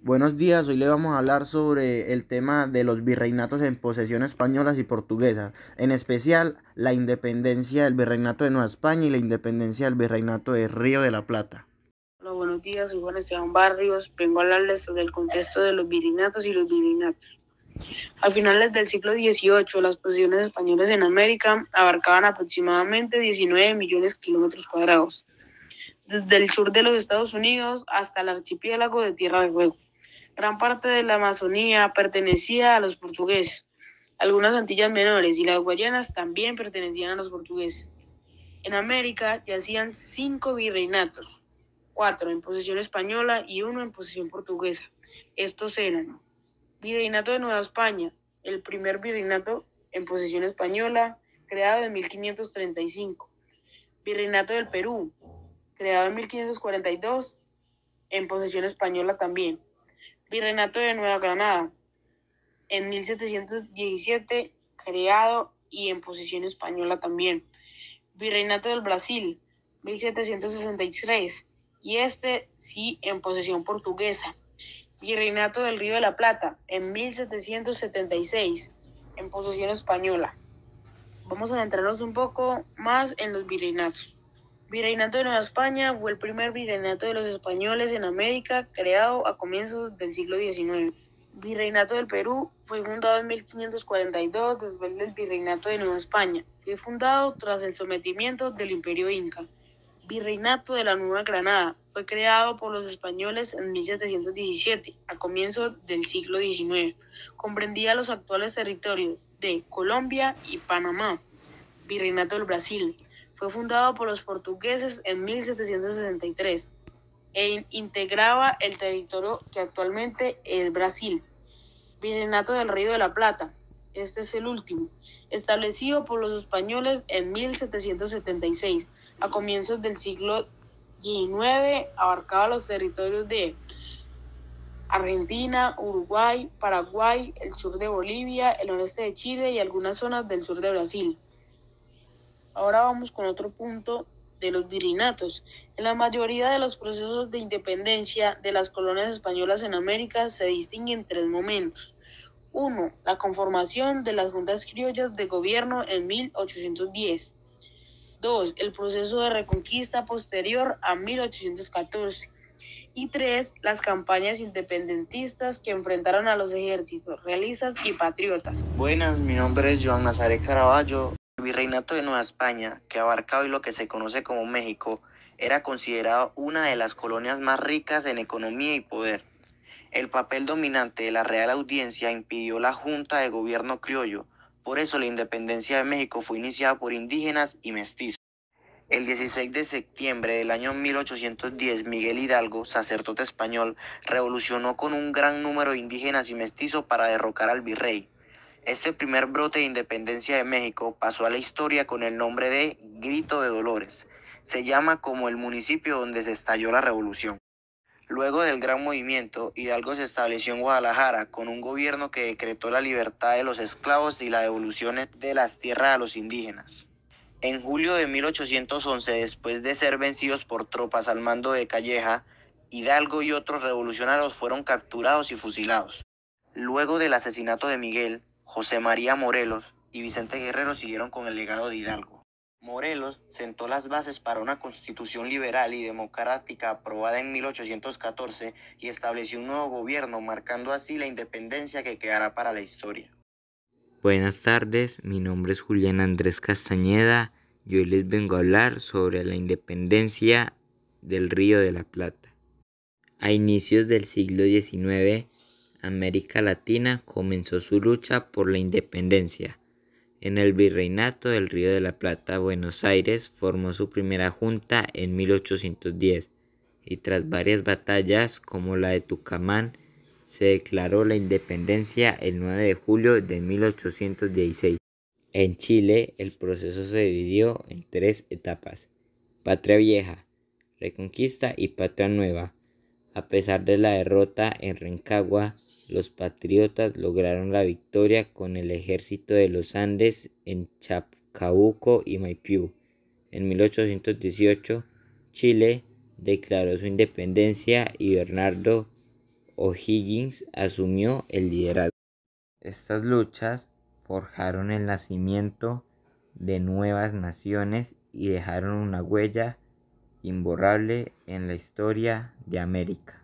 Buenos días, hoy le vamos a hablar sobre el tema de los virreinatos en posesión españolas y portuguesas, en especial la independencia del virreinato de Nueva España y la independencia del virreinato de Río de la Plata. Hola, buenos días, soy Juan Esteban Barrios. Vengo a hablarles sobre el contexto de los virreinatos y los virreinatos. A finales del siglo XVIII, las posesiones españolas en América abarcaban aproximadamente 19 millones de kilómetros cuadrados, desde el sur de los Estados Unidos hasta el archipiélago de Tierra del Fuego. Gran parte de la Amazonía pertenecía a los portugueses. Algunas Antillas Menores y las Guayanas también pertenecían a los portugueses. En América yacían 5 virreinatos, 4 en posesión española y 1 en posesión portuguesa. Estos eran Virreinato de Nueva España, el primer virreinato en posesión española, creado en 1535. Virreinato del Perú, creado en 1542, en posesión española también. Virreinato de Nueva Granada, en 1717, creado y en posesión española también. Virreinato del Brasil, 1763, y este sí en posesión portuguesa. Virreinato del Río de la Plata, en 1776, en posesión española. Vamos a adentrarnos un poco más en los virreinatos. Virreinato de Nueva España fue el primer virreinato de los españoles en América, creado a comienzos del siglo XIX. Virreinato del Perú fue fundado en 1542 después del Virreinato de Nueva España. Fue fundado tras el sometimiento del Imperio Inca. Virreinato de la Nueva Granada fue creado por los españoles en 1717, a comienzos del siglo XIX. Comprendía los actuales territorios de Colombia y Panamá. Virreinato del Brasil fue fundado por los portugueses en 1763 e integraba el territorio que actualmente es Brasil. Virreinato del Río de la Plata, este es el último, establecido por los españoles en 1776, a comienzos del siglo XIX, abarcaba los territorios de Argentina, Uruguay, Paraguay, el sur de Bolivia, el oeste de Chile y algunas zonas del sur de Brasil. Ahora vamos con otro punto de los virreinatos. En la mayoría de los procesos de independencia de las colonias españolas en América se distinguen 3 momentos. 1. La conformación de las juntas criollas de gobierno en 1810. 2. El proceso de reconquista posterior a 1814. Y 3. Las campañas independentistas que enfrentaron a los ejércitos realistas y patriotas. Buenas, mi nombre es Joan Nazaret Caraballo. El virreinato de Nueva España, que abarca hoy lo que se conoce como México, era considerado una de las colonias más ricas en economía y poder. El papel dominante de la Real Audiencia impidió la Junta de Gobierno criollo, por eso la independencia de México fue iniciada por indígenas y mestizos. El 16 de septiembre del año 1810, Miguel Hidalgo, sacerdote español, revolucionó con un gran número de indígenas y mestizos para derrocar al virrey. Este primer brote de independencia de México pasó a la historia con el nombre de Grito de Dolores. Se llama como el municipio donde se estalló la revolución. Luego del gran movimiento, Hidalgo se estableció en Guadalajara con un gobierno que decretó la libertad de los esclavos y la devolución de las tierras a los indígenas. En julio de 1811, después de ser vencidos por tropas al mando de Calleja, Hidalgo y otros revolucionarios fueron capturados y fusilados. Luego del asesinato de Miguel, José María Morelos y Vicente Guerrero siguieron con el legado de Hidalgo. Morelos sentó las bases para una constitución liberal y democrática aprobada en 1814 y estableció un nuevo gobierno, marcando así la independencia que quedará para la historia. Buenas tardes, mi nombre es Julián Andrés Castañeda y hoy les vengo a hablar sobre la independencia del Río de la Plata. A inicios del siglo XIX, América Latina comenzó su lucha por la independencia. En el Virreinato del Río de la Plata, Buenos Aires formó su primera junta en 1810 y tras varias batallas como la de Tucumán, se declaró la independencia el 9 de julio de 1816. En Chile, el proceso se dividió en 3 etapas: Patria Vieja, Reconquista y Patria Nueva. A pesar de la derrota en Rancagua, los patriotas lograron la victoria con el ejército de los Andes en Chacabuco y Maipú. En 1818, Chile declaró su independencia y Bernardo O'Higgins asumió el liderazgo. Estas luchas forjaron el nacimiento de nuevas naciones y dejaron una huella imborrable en la historia de América.